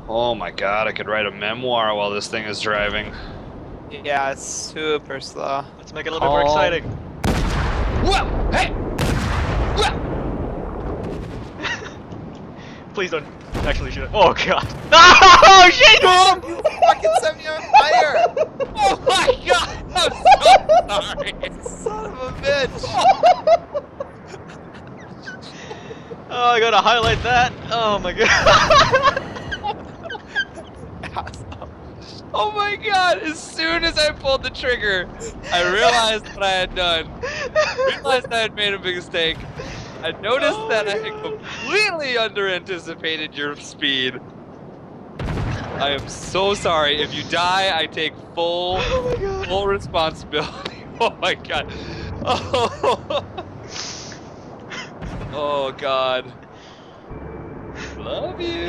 Oh my god, I could write a memoir while this thing is driving. Yeah, it's super slow. Let's make it a little bit more Calm. exciting. Whoa! Hey! Whoa! Please don't actually shoot it. Oh god. Oh shit! You fucking set me on fire! Oh my god! I'm so sorry! Son of a bitch! Oh, I gotta highlight that. Oh my god. Oh my god! As soon as I pulled the trigger, I realized what I had done. Realized I had made a big mistake. I noticed that I had completely under-anticipated your speed. I am so sorry. If you die, I take full responsibility. Oh my god. Oh, oh god. Love you.